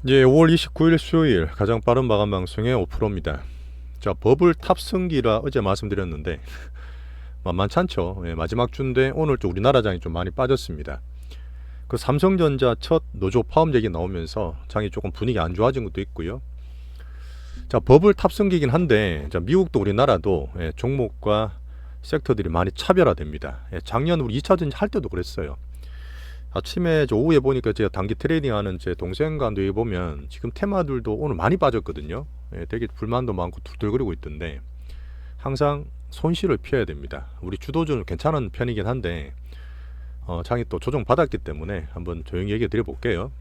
예, 5월 29일 수요일 가장 빠른 마감 방송의 5%입니다. 자, 버블 탑승기라 어제 말씀드렸는데 만만찮죠. 예, 마지막 주인데 오늘 좀 우리나라 장이 좀 많이 빠졌습니다. 그 삼성전자 첫 노조 파업 얘기 나오면서 장이 조금 분위기 안 좋아진 것도 있고요. 자, 버블 탑승기긴 한데 자, 미국도 우리나라도 종목과 섹터들이 많이 차별화됩니다. 작년 우리 2차전지 할 때도 그랬어요. 아침에 저 오후에 보니까 제가 단기 트레이딩하는 제 동생과 뇌에 보면 지금 테마들도 오늘 많이 빠졌거든요. 되게 불만도 많고 두들거리고 있던데 항상 손실을 피해야 됩니다. 우리 주도주는 괜찮은 편이긴 한데 장이 또 조정 받았기 때문에 한번 조용히 얘기 드려볼게요.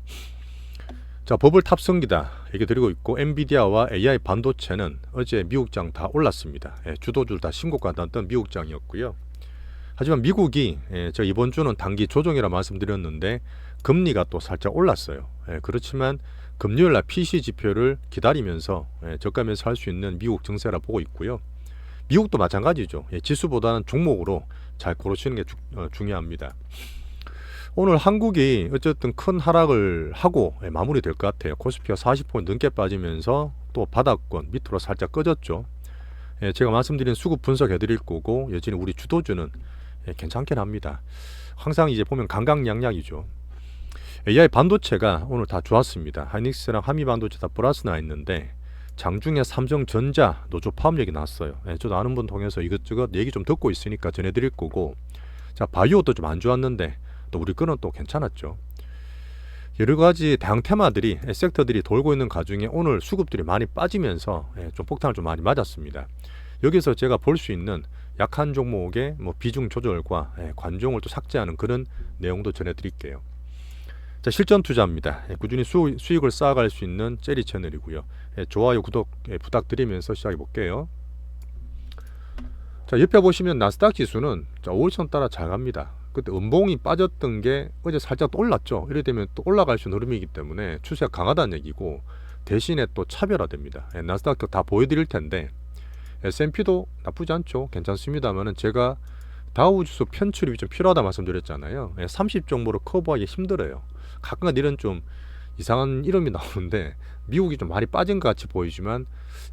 자, 버블 탑승기다 얘기 드리고 있고 엔비디아와 AI 반도체는 어제 미국장 다 올랐습니다. 주도주를 다 신고가 났던 미국장이었고요. 하지만 미국이 제가 이번 주는 단기 조정이라 말씀드렸는데 금리가 또 살짝 올랐어요. 그렇지만 금요일날 PC 지표를 기다리면서 저가면서 할 수 있는 미국 증세라 보고 있고요. 미국도 마찬가지죠. 지수보다는 종목으로 잘 고르시는 게 중요합니다. 오늘 한국이 어쨌든 큰 하락을 하고 마무리될 것 같아요. 코스피가 40포인트 넘게 빠지면서 또 바닥권 밑으로 살짝 꺼졌죠. 제가 말씀드린 수급 분석해드릴 거고 여전히 우리 주도주는 괜찮긴 합니다. 항상 이제 보면 강강약약이죠. AI 반도체가 오늘 다 좋았습니다. 하이닉스랑 하미 반도체 다 플러스 나 있는데 장중에 삼성전자 노조 파업 얘기 나왔어요. 저도 아는 분 통해서 이것저것 얘기 좀 듣고 있으니까 전해드릴 거고, 자, 바이오도 좀 안 좋았는데 또 우리 거는 또 괜찮았죠. 여러 가지 다양 테마들이 섹터들이 돌고 있는 가중에 오늘 수급들이 많이 빠지면서 좀 폭탄을 좀 많이 맞았습니다. 여기서 제가 볼 수 있는 약한 종목의 뭐 비중 조절과 관종을 또 삭제하는 그런 내용도 전해드릴게요. 자, 실전 투자입니다. 꾸준히 수익을 쌓아갈 수 있는 젤리 채널이고요. 좋아요, 구독 부탁드리면서 시작해 볼게요. 자, 옆에 보시면 나스닥 지수는 5일선 따라 잘 갑니다. 그때 음봉이 빠졌던 게 어제 살짝 또 올랐죠. 이래 되면 또 올라갈 수 있는 흐름이기 때문에 추세가 강하다는 얘기고, 대신에 또 차별화됩니다. 나스닥도 다 보여드릴 텐데 S&P도 나쁘지 않죠. 괜찮습니다만은 제가 다우지수 편출이 좀 필요하다 말씀드렸잖아요. 30 정도로 커버하기 힘들어요. 가끔가다 이런 좀 이상한 이름이 나오는데 미국이 좀 많이 빠진 것 같이 보이지만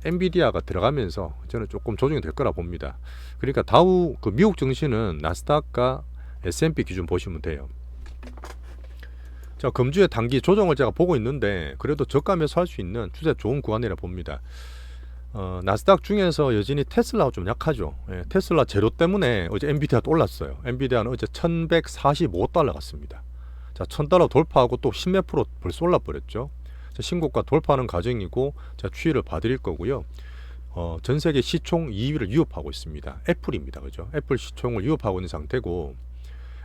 엔비디아가 들어가면서 저는 조금 조정이 될 거라 봅니다. 그러니까 다우 그 미국 증시는 나스닥과 S&P 기준 보시면 돼요. 자, 금주의 단기 조정을 제가 보고 있는데 그래도 저가면서 할 수 있는 추세 좋은 구간이라 봅니다. 나스닥 중에서 여전히 테슬라가 좀 약하죠. 테슬라 재료 때문에 어제 엔비디아도 올랐어요. 엔비디아는 어제 1145달러 갔습니다. 자, 1000달러 돌파하고 또 10몇 프로 벌써 올라버렸죠. 신고가 돌파하는 과정이고 제가 추이를 봐드릴 거고요. 전 세계 시총 2위를 위협하고 있습니다. 애플입니다. 그죠? 애플 시총을 위협하고 있는 상태고,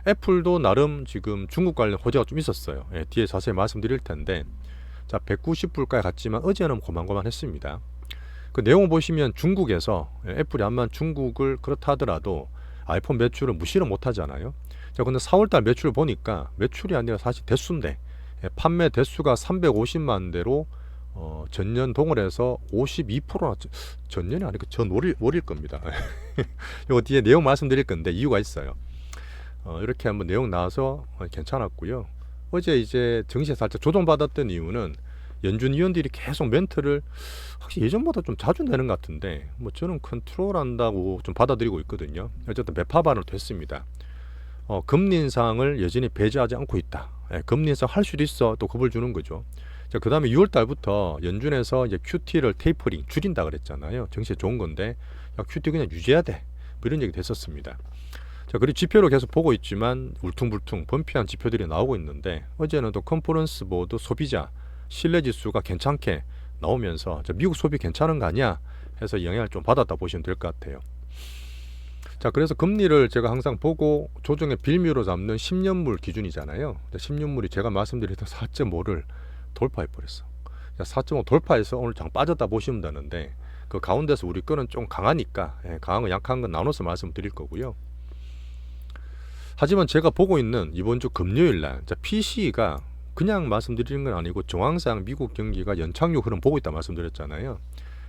애플도 나름 지금 중국 관련 호재가 좀 있었어요. 뒤에 자세히 말씀드릴 텐데, 자, 190불까지 갔지만 어제는 고만고만했습니다. 그 내용을 보시면 중국에서 애플이 암만 중국을 그렇다 하더라도 아이폰 매출을 무시를 못 하잖아요. 자, 근데 4월달 매출 보니까 매출이 아니라 사실 대수인데 판매 대수가 350만 대로 전년 동월해서 52%나 전년이 아니고 전월일 겁니다. 이거 뒤에 내용 말씀드릴 건데 이유가 있어요. 이렇게 한번 내용 나와서 괜찮았고요. 어제 이제 증시에 살짝 조정받았던 이유는 연준 위원들이 계속 멘트를 확실히 예전보다 좀 자주 내는 것 같은데 뭐 저는 컨트롤한다고 좀 받아들이고 있거든요. 어쨌든 매파 반응을 됐습니다. 금리 인상을 여전히 배제하지 않고 있다. 금리 인상 할 수도 있어. 또 겁을 주는 거죠. 자, 그 다음에 6월 달부터 연준에서 이제 QT를 테이퍼링 줄인다 그랬잖아요. 증시에 좋은 건데 야, QT 그냥 유지해야 돼. 뭐 이런 얘기 됐었습니다. 자, 그리고 지표로 계속 보고 있지만 울퉁불퉁 번피한 지표들이 나오고 있는데 어제는 또 컨퍼런스 보드 소비자 신뢰지수가 괜찮게 나오면서 미국 소비 괜찮은 거 아니야 해서 영향을 좀 받았다 보시면 될 것 같아요. 자, 그래서 금리를 제가 항상 보고 조정의 빌미로 잡는 10년물 기준이잖아요. 10년물이 제가 말씀드렸던 4.5를 돌파해 버렸어. 4.5 돌파해서 오늘 장 빠졌다 보시면 되는데 그 가운데서 우리 거는 좀 강하니까 강한 건 약한 건 나눠서 말씀드릴 거고요. 하지만 제가 보고 있는 이번 주 금요일 날 PC가 그냥 말씀드리는 건 아니고 정황상 미국 경기가 연착륙 흐름 보고 있다 말씀드렸잖아요.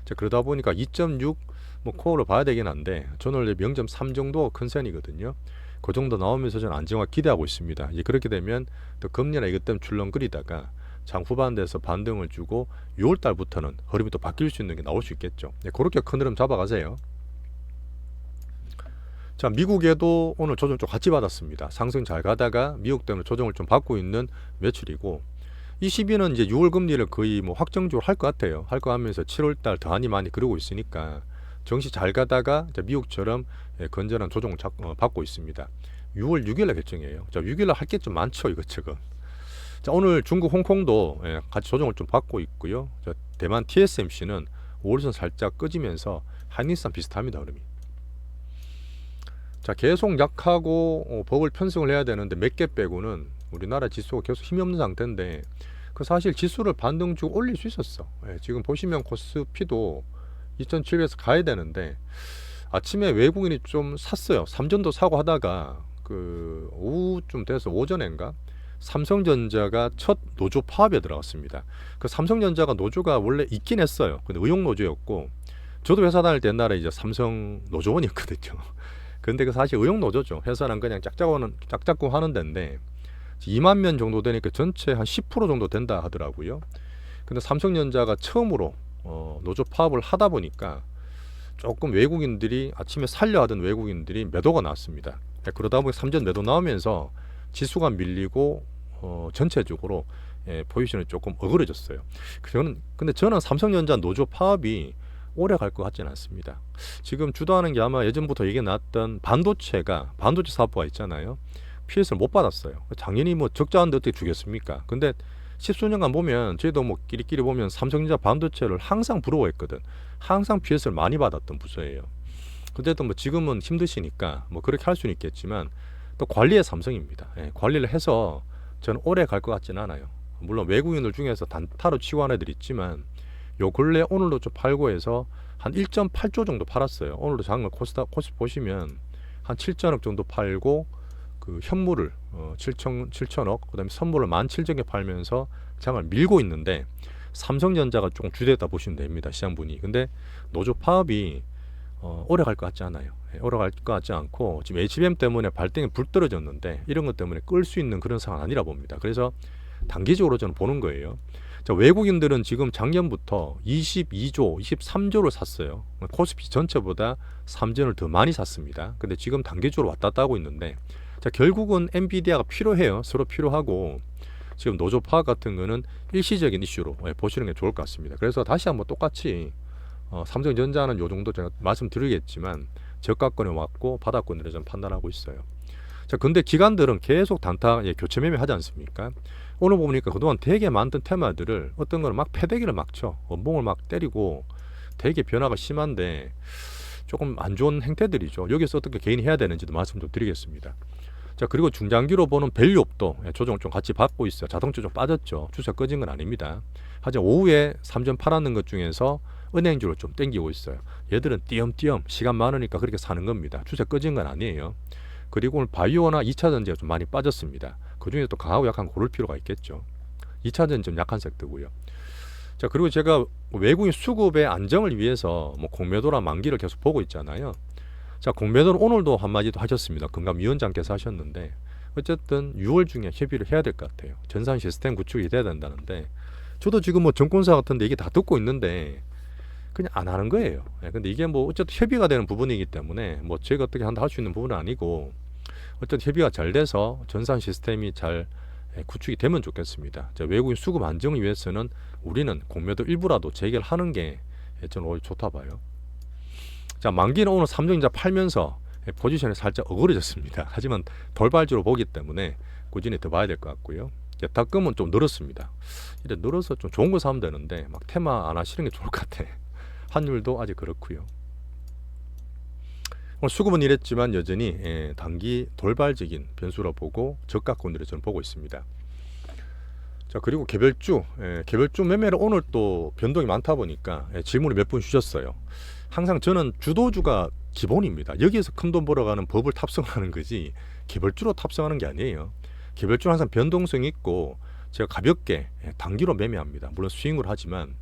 자, 그러다 보니까 2.6 뭐 코어로 봐야 되긴 한데 저는 원래 0.3 정도 컨센이거든요. 그 정도 나오면서 저는 안정화 기대하고 있습니다. 이제 그렇게 되면 또 금리나 이것 때문에 출렁거리다가 장 후반대에서 반등을 주고 6월 달부터는 흐름이 또 바뀔 수 있는 게 나올 수 있겠죠. 네, 그렇게 큰 흐름 잡아가세요. 자, 미국에도 오늘 조정 좀 같이 받았습니다. 상승 잘 가다가 미국 때문에 조정을 좀 받고 있는 매출이고, ECB는 이제 6월 금리를 거의 뭐 확정적으로 할 것 같아요. 할 거 하면서 7월 달 더하니 많이 그러고 있으니까 정시 잘 가다가 이제 미국처럼 건전한 조정을 받고 있습니다. 6월 6일날 결정이에요. 자, 6일날 할 게 좀 많죠, 이것저것. 자, 오늘 중국 홍콩도 같이 조정을 좀 받고 있고요. 자, 대만 TSMC는 5월선 살짝 끄지면서 한일산 비슷합니다, 흐름이. 자, 계속 약하고 버블 편성을 해야 되는데 몇 개 빼고는 우리나라 지수가 계속 힘이 없는 상태인데, 그 사실 지수를 반등 주고 올릴 수 있었어. 지금 보시면 코스피도 2700에서 가야 되는데 아침에 외국인이 좀 샀어요. 삼전도 사고 하다가 그 오후쯤 돼서 오전인가 삼성전자가 첫 노조 파업에 들어갔습니다. 그 삼성전자가 노조가 원래 있긴 했어요. 근데 의용 노조였고, 저도 회사 다닐 때 옛날에 이제 삼성 노조원이었거든요. 근데 그 사실 의용 노조죠. 회사는 그냥 짝짝꿍 하는 데인데 2만 명 정도 되니까 전체 한 10% 정도 된다 하더라고요. 근데 삼성전자가 처음으로 노조 파업을 하다 보니까 조금 외국인들이 아침에 살려 하던 외국인들이 매도가 나왔습니다. 그러다 보니 삼전 매도 나오면서 지수가 밀리고 전체적으로 포지션이 조금 어그러졌어요. 근데 저는 삼성전자 노조 파업이 오래 갈 것 같지는 않습니다. 지금 주도하는 게 아마 예전부터 얘기 나왔던 반도체 사업부가 있잖아요. PS를 못 받았어요. 당연히 뭐 적자한데 어떻게 주겠습니까? 근데 십수년간 보면 저희도 뭐 끼리끼리 보면 삼성전자 반도체를 항상 부러워했거든. 항상 PS를 많이 받았던 부서예요. 근데도 뭐 지금은 힘드시니까 뭐 그렇게 할 수는 있겠지만 또 관리의 삼성입니다. 관리를 해서 저는 오래 갈 것 같지는 않아요. 물론 외국인들 중에서 단타로 치고 한 애들 있지만 요 근래 오늘도 좀 팔고 해서 한 1.8조 정도 팔았어요. 오늘도 장을 코스 보시면 한 7천억 정도 팔고 그 현물을 7천억, 그다음에 선물을 17,000개 팔면서 장을 밀고 있는데 삼성전자가 조금 주도했다 보시면 됩니다. 시장분이. 근데 노조 파업이 오래 갈 것 같지 않아요. 오래 갈 것 같지 않고 지금 HBM 때문에 발등에 불 떨어졌는데 이런 것 때문에 끌 수 있는 그런 상황 아니라 봅니다. 그래서 단기적으로 저는 보는 거예요. 자, 외국인들은 지금 작년부터 22조, 23조를 샀어요. 코스피 전체보다 3전을 더 많이 샀습니다. 근데 지금 단기적으로 왔다 갔다 하고 있는데, 자, 결국은 엔비디아가 필요해요. 서로 필요하고 지금 노조 파악 같은 거는 일시적인 이슈로 보시는 게 좋을 것 같습니다. 그래서 다시 한번 똑같이 삼성전자는 요 정도 제가 말씀드리겠지만 저가권에 왔고 바닥권으로 좀 판단하고 있어요. 자, 근데 기관들은 계속 단타 교체 매매 하지 않습니까? 오늘 보니까 그동안 되게 많던 테마들을 어떤 거는 막 패대기를 막 쳐, 원봉을 막 때리고 되게 변화가 심한데 조금 안 좋은 행태들이죠. 여기서 어떻게 개인이 해야 되는지도 말씀 좀 드리겠습니다. 자, 그리고 중장기로 보는 밸류업도 조정을 좀 같이 받고 있어요. 자동차 좀 빠졌죠. 주식 꺼진 건 아닙니다. 하지만 오후에 3전 팔았는 것 중에서 은행주로 좀 땡기고 있어요. 얘들은 띄엄띄엄 시간 많으니까 그렇게 사는 겁니다. 주식 꺼진 건 아니에요. 그리고 오늘 바이오나 2차전지가 좀 많이 빠졌습니다. 그 중에 또 강하고 약한 고를 필요가 있겠죠. 2차전지 좀 약한 색도고요. 자, 그리고 제가 외국인 수급의 안정을 위해서 뭐 공매도나 만기를 계속 보고 있잖아요. 자, 공매도는 오늘도 한마디도 하셨습니다. 금감위원장께서 하셨는데 어쨌든 6월 중에 협의를 해야 될 것 같아요. 전산 시스템 구축이 돼야 된다는데 저도 지금 뭐 정권사 같은데 이게 다 듣고 있는데 그냥 안 하는 거예요. 근데 이게 뭐 어쨌든 협의가 되는 부분이기 때문에 뭐 제가 어떻게 한다 할 수 있는 부분은 아니고 어쨌든 협의가 잘 돼서 전산 시스템이 잘 구축이 되면 좋겠습니다. 자, 외국인 수급 안정을 위해서는 우리는 공매도 일부라도 재결하는 게 저는 오히려 좋다 봐요. 자, 만기는 오늘 삼성전자 팔면서 포지션이 살짝 어그러졌습니다. 하지만 돌발주로 보기 때문에 꾸준히 더 봐야 될 것 같고요. 예탁금은 좀 늘었습니다. 이래 늘어서 좀 좋은 거 사면 되는데 막 테마 안 하시는 게 좋을 것 같아. 환율도 아직 그렇고요. 오늘 수급은 이랬지만 여전히 단기 돌발적인 변수라 보고 저가권으로 저는 보고 있습니다. 자, 그리고 개별주 매매를 오늘 또 변동이 많다 보니까 질문을 몇 분 주셨어요. 항상 저는 주도주가 기본입니다. 여기에서 큰돈 벌어가는 법을 탑승하는 거지 개별주로 탑승하는 게 아니에요. 개별주는 항상 변동성이 있고 제가 가볍게 단기로 매매합니다. 물론 스윙을 하지만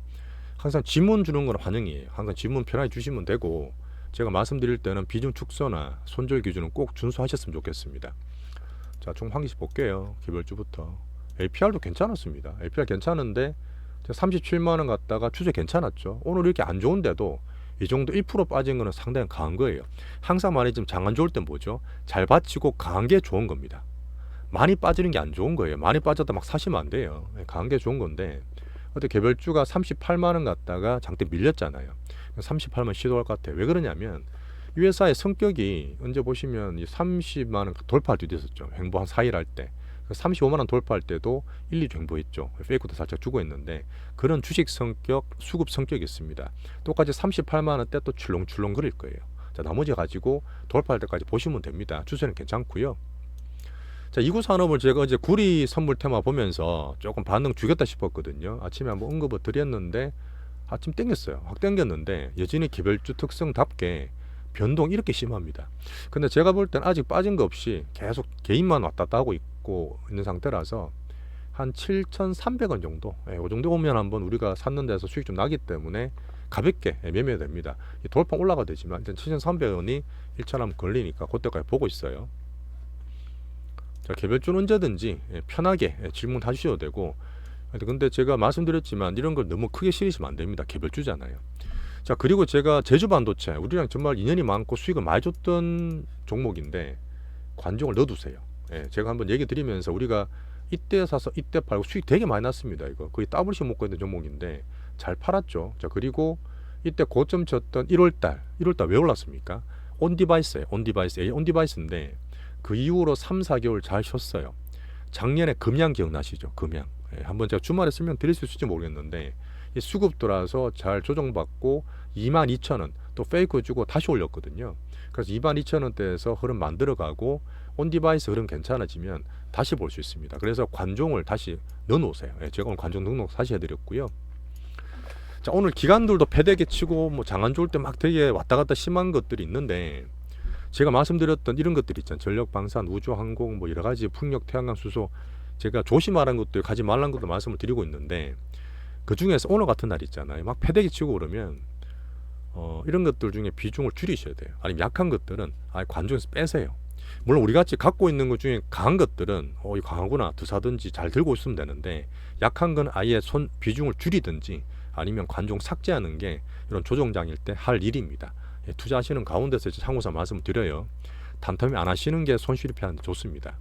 항상 지문 주는 건 환영이에요. 항상 지문 편하게 주시면 되고 제가 말씀드릴 때는 비중 축소나 손절 기준은 꼭 준수하셨으면 좋겠습니다. 자, 총 한 개씩 볼게요. 개별주부터. APR도 괜찮았습니다. APR 괜찮은데 37만 원 갔다가 추세 괜찮았죠. 오늘 이렇게 안 좋은데도 이 정도 1% 빠진 거는 상당히 강한 거예요. 항상 말이지만 장 안 좋을 땐 뭐죠? 잘 받치고 강한 게 좋은 겁니다. 많이 빠지는 게 안 좋은 거예요. 많이 빠졌다 막 사시면 안 돼요. 강한 게 좋은 건데 어때 개별주가 38만 원 갔다가 장대 밀렸잖아요. 38만 원 시도할 것 같아요. 왜 그러냐면 이 회사의 성격이 언제 보시면 30만 원 돌파할 때도 있었죠. 횡보 한 4일 할 때. 35만 원 돌파할 때도 1, 2주 횡보했죠. 페이크도 살짝 주고 있는데 그런 주식 성격, 수급 성격이 있습니다. 똑같이 38만 원대 또 출렁출렁 거릴 거예요. 자, 나머지 가지고 돌파할 때까지 보시면 됩니다. 추세는 괜찮고요. 자, 이구산업을 제가 어제 구리 선물 테마 보면서 조금 반응 주겠다 싶었거든요. 아침에 한번 언급을 드렸는데 아침 땡겼어요. 확 땡겼는데 여전히 개별주 특성답게 변동 이렇게 심합니다. 근데 제가 볼 땐 아직 빠진 거 없이 계속 개인만 왔다 갔다 하고 있고 있는 상태라서 한 7,300원 정도, 이 정도 오면 한번 우리가 샀는 데서 수익 좀 나기 때문에 가볍게 매매됩니다. 돌파 올라가 되지만 일단 7,300원이 1차람 걸리니까 그때까지 보고 있어요. 자, 개별주는 언제든지 편하게 질문하셔도 되고, 근데 제가 말씀드렸지만 이런 걸 너무 크게 실으시면 안 됩니다. 개별주잖아요. 자, 그리고 제가 제주반도체 우리랑 정말 인연이 많고 수익을 많이 줬던 종목인데 관종을 넣어두세요. 제가 한번 얘기 드리면서 우리가 이때 사서 이때 팔고 수익 되게 많이 났습니다. 이거 거의 더블씩 먹고 있는 종목인데 잘 팔았죠. 자, 그리고 이때 고점 쳤던 1월달 왜 올랐습니까? 온디바이스예요. 온디바이스인데 그 이후로 3, 4개월 잘 쉬었어요. 작년에 금양 기억나시죠? 금양. 한번 제가 주말에 설명드릴 수 있을지 모르겠는데 이 수급 들어와서 잘 조정받고 22,000원 또 페이크 주고 다시 올렸거든요. 그래서 22,000원대에서 흐름 만들어가고 온디바이스 흐름 괜찮아지면 다시 볼 수 있습니다. 그래서 관종을 다시 넣어놓으세요. 제가 오늘 관종 등록 다시 해드렸고요. 자, 오늘 기관들도 패대기 치고 뭐 장안 좋을 때 막 되게 왔다 갔다 심한 것들이 있는데 제가 말씀드렸던 이런 것들 있잖아요. 전력, 방산, 우주, 항공, 뭐 여러 가지 풍력, 태양광, 수소 제가 조심하라는 것들, 가지 말라는 것도 말씀을 드리고 있는데 그 중에서 오늘 같은 날 있잖아요. 막 패대기 치고 그러면 이런 것들 중에 비중을 줄이셔야 돼요. 아니면 약한 것들은 아예 관중에서 빼세요. 물론 우리 같이 갖고 있는 것 중에 강한 것들은 이거 강하구나 더 사든지 잘 들고 있으면 되는데 약한 건 아예 비중을 줄이든지 아니면 관중 삭제하는 게 이런 조정장일 때 할 일입니다. 투자하시는 가운데서 상호사 말씀을 드려요. 단텀이 안 하시는 게 손실이 피하는데 좋습니다.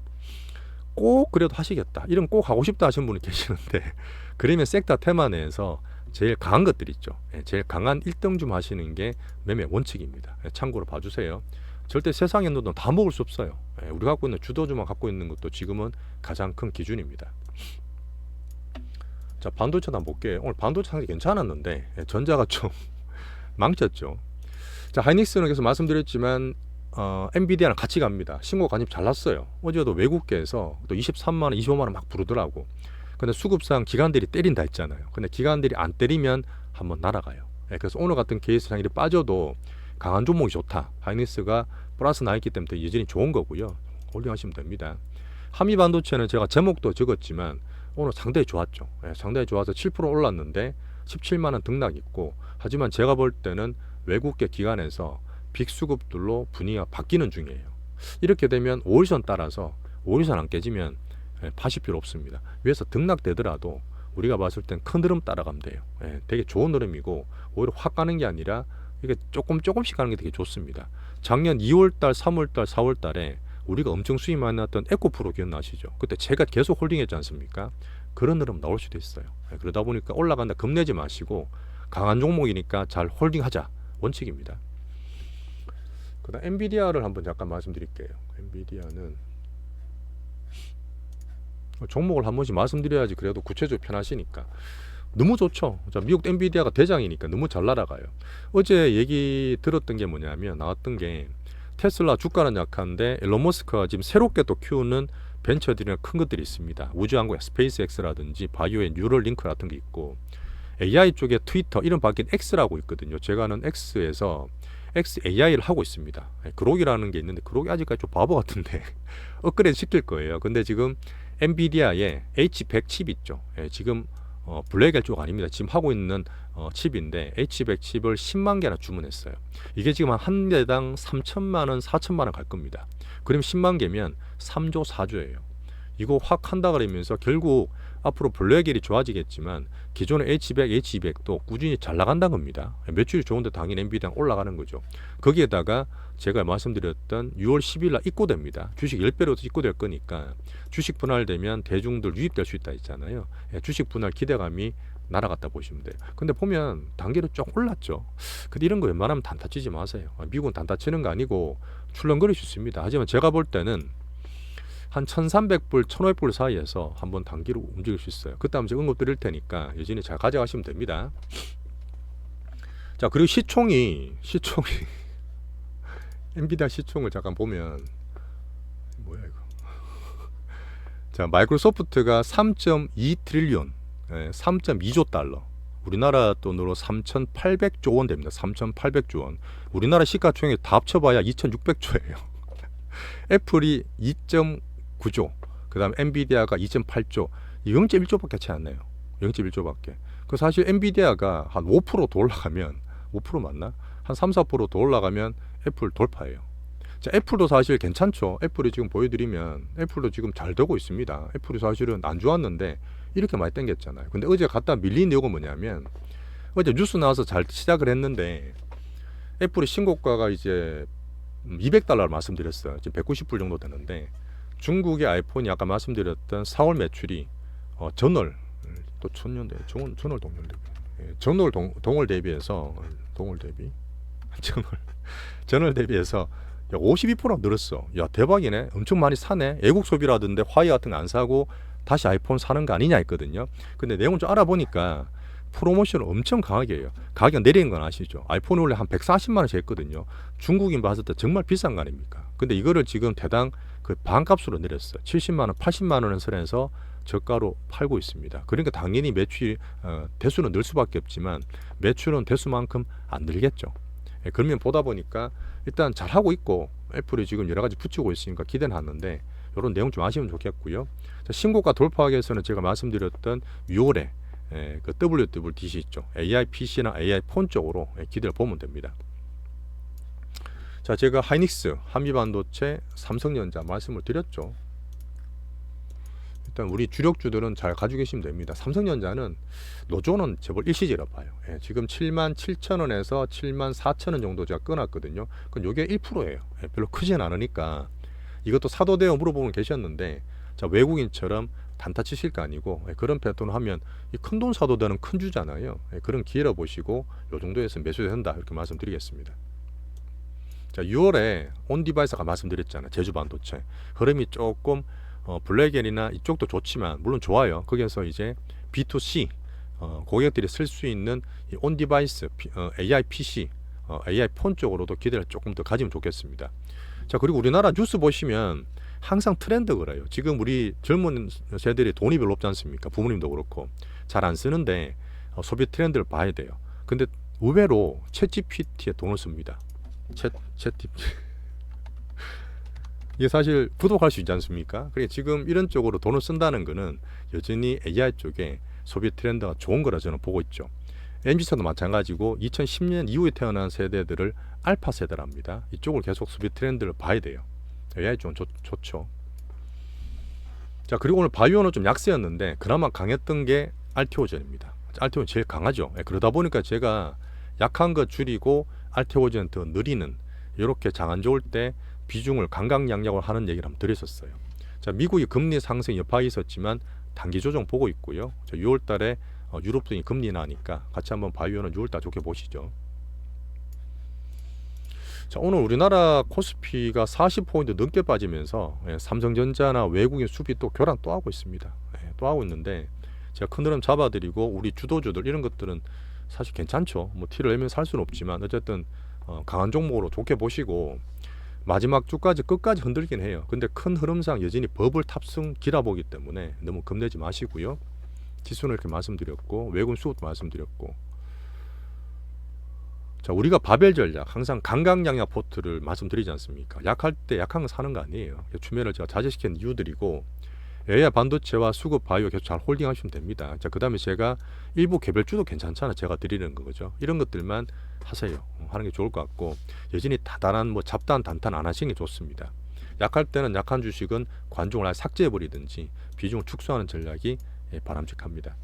꼭 그래도 하시겠다. 이런 꼭 하고 싶다 하시는 분이 계시는데 그러면 섹터 테마 내에서 제일 강한 것들 있죠. 제일 강한 1등 좀 하시는 게 매매 원칙입니다. 참고로 봐주세요. 절대 세상에 있는 돈 다 먹을 수 없어요. 우리가 갖고 있는 주도주만 갖고 있는 것도 지금은 가장 큰 기준입니다. 자, 반도체도 한번 볼게요. 오늘 반도체 상당히 괜찮았는데 전자가 좀 망쳤죠. 자, 하이닉스는 계속 말씀드렸지만 엔비디아랑 같이 갑니다. 신고 간입 잘 났어요. 어제도 외국계에서 또 23만원, 25만원 막 부르더라고. 근데 수급상 기관들이 때린다 했잖아요. 근데 기관들이 안 때리면 한번 날아가요. 그래서 오늘 같은 케이스 상일이 빠져도 강한 종목이 좋다. 하이닉스가 플러스 나 있기 때문에 여전히 좋은 거고요. 홀딩하시면 됩니다. 한미반도체는 제가 제목도 적었지만 오늘 상당히 좋았죠. 상당히 좋아서 7% 올랐는데 17만원 등락 있고, 하지만 제가 볼 때는 외국계 기관에서 빅수급들로 분위기가 바뀌는 중이에요. 이렇게 되면 5일선 따라서 5일선 안 깨지면 파실 필요 없습니다. 위에서 등락되더라도 우리가 봤을 땐 큰 흐름 따라가면 돼요. 되게 좋은 흐름이고 오히려 확 가는 게 아니라 이게 조금씩 가는 게 되게 좋습니다. 작년 2월달, 3월달, 4월달에 우리가 엄청 수익 많이 났던 에코프로 기억나시죠? 그때 제가 계속 홀딩했지 않습니까? 그런 흐름 나올 수도 있어요. 그러다 보니까 올라간다 겁내지 마시고 강한 종목이니까 잘 홀딩하자 원칙입니다. 그다음 엔비디아를 한번 잠깐 말씀드릴게요. 엔비디아는 종목을 한 번씩 말씀드려야지 그래도 구체적으로 편하시니까. 너무 좋죠. 자, 미국 엔비디아가 대장이니까 너무 잘 날아가요. 어제 얘기 들었던 게 뭐냐면 나왔던 게 테슬라 주가는 약한데 일론 머스크가 지금 새롭게 또 키우는 벤처들이나 큰 것들이 있습니다. 우주항공 스페이스X라든지 바이오의 뉴럴링크 같은 게 있고, AI 쪽에 트위터 이름 바뀐 X라고 있거든요. 제가 아는 X에서 XAI를 하고 있습니다. 그록이라는 게 있는데 그록이 아직까지 좀 바보 같은데 업그레이드 시킬 거예요. 근데 지금 엔비디아의 H100 칩 있죠. 지금 블랙엘 쪽 아닙니다. 지금 하고 있는 칩인데 H100 칩을 10만 개나 주문했어요. 이게 지금 한 대당 3천만 원, 4천만 원 갈 겁니다. 그럼 10만 개면 3조, 4조예요. 이거 확 한다 그러면서 결국 앞으로 블랙일이 좋아지겠지만 기존의 H100, H200도 꾸준히 잘 나간다는 겁니다. 매출이 좋은데 당연히 엔비디아는 올라가는 거죠. 거기에다가 제가 말씀드렸던 6월 10일 날 입고됩니다. 주식 10배로 입고될 거니까 주식 분할되면 대중들 유입될 수 있다 했잖아요. 주식 분할 기대감이 날아갔다 보시면 돼요. 근데 보면 단계로 쭉 올랐죠. 근데 이런 거 웬만하면 단타 치지 마세요. 미국은 단타 치는 거 아니고 출렁거릴 수 있습니다. 하지만 제가 볼 때는 한 1300불, 1500불 사이에서 한번 단기로 움직일 수 있어요. 그때 한번 제가 응급 드릴 테니까 여전히 잘 가져가시면 됩니다. 자, 그리고 시총이 엔비디아 시총을 잠깐 보면 뭐야 이거. 자, 마이크로소프트가 3.2 트릴리온, 3.2조 달러. 우리나라 돈으로 3,800조 원 됩니다. 3,800조 원. 우리나라 시가총액 다 합쳐봐야 2,600조예요. 애플이 2.9조, 그 다음에 엔비디아가 2.8조, 0.1조밖에 차이 안 나요. 0.1조밖에. 그 사실 엔비디아가 한 5%더 올라가면, 5% 맞나? 한 3, 4%더 올라가면 애플 돌파예요. 자, 애플도 사실 괜찮죠. 애플이 지금 보여드리면 애플도 지금 잘 되고 있습니다. 애플이 사실은 안 좋았는데 이렇게 많이 땡겼잖아요. 근데 어제 갖다 밀린 이유가 뭐냐면 어제 뉴스 나와서 잘 시작을 했는데 애플의 신고가가 이제 200달러를 말씀드렸어요. 지금 190불 정도 되는데 중국의 아이폰이 아까 말씀드렸던 4월 매출이 전월 또 천년대 전월 동월 대비 전월 동월 대비해서 전월 대비해서 52% 늘었어. 야, 대박이네. 엄청 많이 사네. 애국 소비라던데 화웨이 같은 거 안 사고 다시 아이폰 사는 거 아니냐 했거든요. 근데 내용을 좀 알아보니까 프로모션을 엄청 강하게 해요. 가격 내리는 건 아시죠? 아이폰이 원래 한 140만 원씩 했거든요. 중국인 봤을 때 정말 비싼 거 아닙니까? 근데 이거를 지금 대당 그 반값으로 내렸어요. 70만 원, 80만 원을 선에서 저가로 팔고 있습니다. 그러니까 당연히 매출 대수는 늘 수밖에 없지만 매출은 대수만큼 안 늘겠죠. 그러면 보다 보니까 일단 잘 하고 있고 애플이 지금 여러 가지 붙이고 있으니까 기대는 하는데 이런 내용 좀 아시면 좋겠고요. 자, 신고가 돌파하기 위해서는 제가 말씀드렸던 6월에 그 WWDC 있죠. AI PC나 AI 폰 쪽으로 기대를 보면 됩니다. 자, 제가 하이닉스, 한미반도체, 삼성전자 말씀을 드렸죠. 일단 우리 주력주들은 잘 가지고 계시면 됩니다. 삼성전자는 노조는 재벌 일시지라 봐요. 지금 77,000원에서 74,000원 정도 제가 끊었거든요. 그럼 이게 1%예요. 별로 크진 않으니까 이것도 사도되어 물어보면 계셨는데 자, 외국인처럼 단타 치실 거 아니고 그런 패턴을 하면 이 큰돈 사도 되는 큰 주잖아요. 그런 기회라 보시고 이 정도에서 매수된다 이렇게 말씀드리겠습니다. 자, 6월에 온디바이스가 말씀드렸잖아요. 제주반도체 흐름이 조금 블랙엔이나 이쪽도 좋지만 물론 좋아요. 거기에서 이제 B2C 고객들이 쓸 수 있는 이 온디바이스 AI PC AI 폰 쪽으로도 기대를 조금 더 가지면 좋겠습니다. 자, 그리고 우리나라 뉴스 보시면 항상 트렌드 그래요. 지금 우리 젊은 세대들이 돈이 별로 없지 않습니까? 부모님도 그렇고 잘 안 쓰는데 소비 트렌드를 봐야 돼요. 근데 의외로 챗GPT에 돈을 씁니다. 챗GPT 이게 사실 구독할 수 있지 않습니까? 그러니까 지금 이런 쪽으로 돈을 쓴다는 거는 여전히 AI 쪽에 소비 트렌드가 좋은 거라 저는 보고 있죠. MZ세대도 마찬가지고 2010년 이후에 태어난 세대들을 알파 세대랍니다. 이쪽을 계속 소비 트렌드를 봐야 돼요. AI 쪽은 좋죠. 자, 그리고 오늘 바이오는 좀 약세였는데 그나마 강했던 게 알테오젠입니다. 알테오젠 제일 강하죠. 그러다 보니까 제가 약한 거 줄이고 알테오젠 더 느리는 이렇게 장 안 좋을 때 비중을 강강약약을 하는 얘기를 한번 드렸었어요. 자, 미국이 금리 상승 여파가 있었지만 단기 조정 보고 있고요. 6월 달에 유럽 등이 금리 나니까 같이 한번 바이오는 6월 달 좋게 보시죠. 자, 오늘 우리나라 코스피가 40포인트 넘게 빠지면서 삼성전자나 외국인 수비 또 교란 또 하고 있습니다. 또 하고 있는데 제가 큰 흐름 잡아드리고 우리 주도주들 이런 것들은 사실 괜찮죠. 뭐 티를 내면 살 수는 없지만 어쨌든 강한 종목으로 좋게 보시고 마지막 주까지 끝까지 흔들긴 해요. 근데 큰 흐름상 여전히 버블 탑승 기라보기 때문에 너무 겁내지 마시고요. 지수는 이렇게 말씀드렸고 외국인 수급도 말씀드렸고 자, 우리가 바벨 전략 항상 강강약약 포트를 말씀드리지 않습니까? 약할 때 약한 거 사는 거 아니에요. 추매를 제가 자제시킨 이유들이고 AI 반도체와 수급 바이오 계속 잘 홀딩하시면 됩니다. 자, 그 다음에 제가 일부 개별주도 괜찮잖아 제가 드리는 거죠. 이런 것들만 하세요. 하는 게 좋을 것 같고 여전히 다단한 뭐 잡다한 단탄 안 하시는 게 좋습니다. 약할 때는 약한 주식은 관중을 아예 삭제해버리든지 비중을 축소하는 전략이 바람직합니다.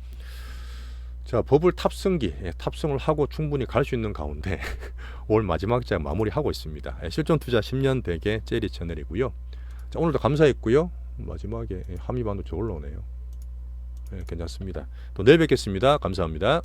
자, 버블 탑승기, 탑승을 하고 충분히 갈 수 있는 가운데 올 마지막 장 마무리하고 있습니다. 실전 투자 10년 대계 제리 채널이고요. 자, 오늘도 감사했고요. 마지막에 한미반도 저 올라오네요. 괜찮습니다. 또 내일 뵙겠습니다. 감사합니다.